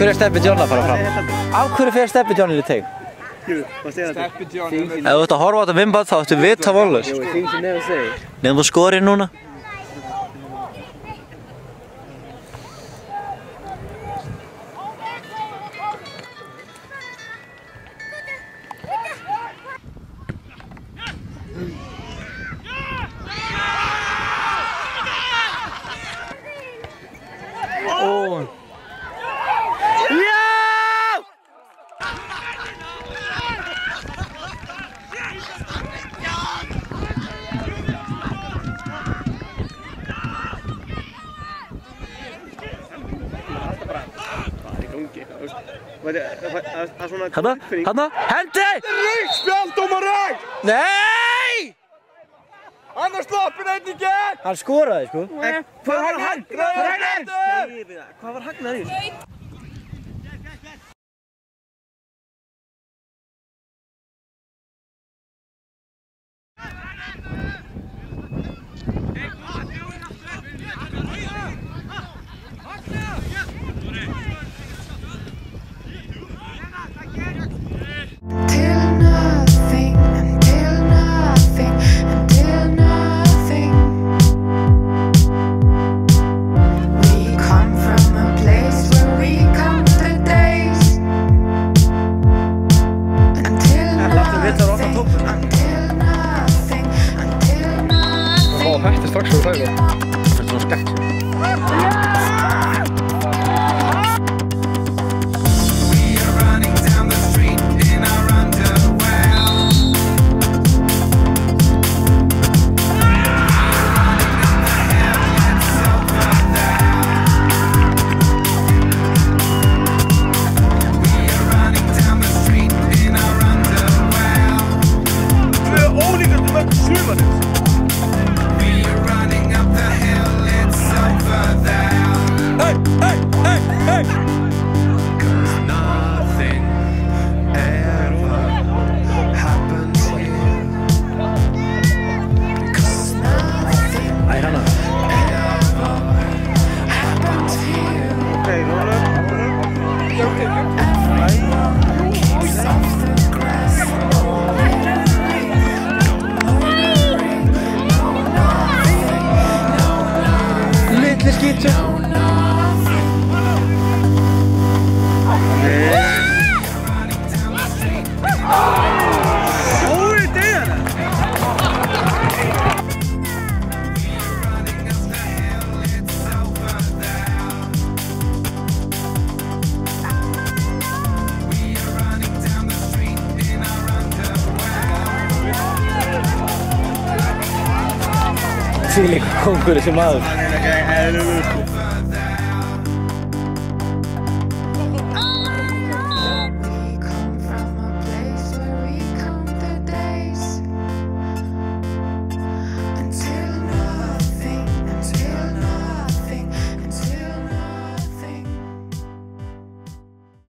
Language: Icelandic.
hverju er Steppi John að fara fram? Af hverju fer Steppi John í teig? Steppi John. Ef þú ert að horfa á þetta myndband þá ættu vita vonlaus. Nefnum þú skorið núna? Hanna, hendi! Rautt spjald, dómari! Nei! Hann er sloppinn einn í gegn! Hann skoraði, sko. Hvað var hagnaður? Hvað var hagnaður í þessu? Þetta er strax svo ræður. Þetta er svona skætt. Litli skítur. Þvílíkur kóngur þessi maður.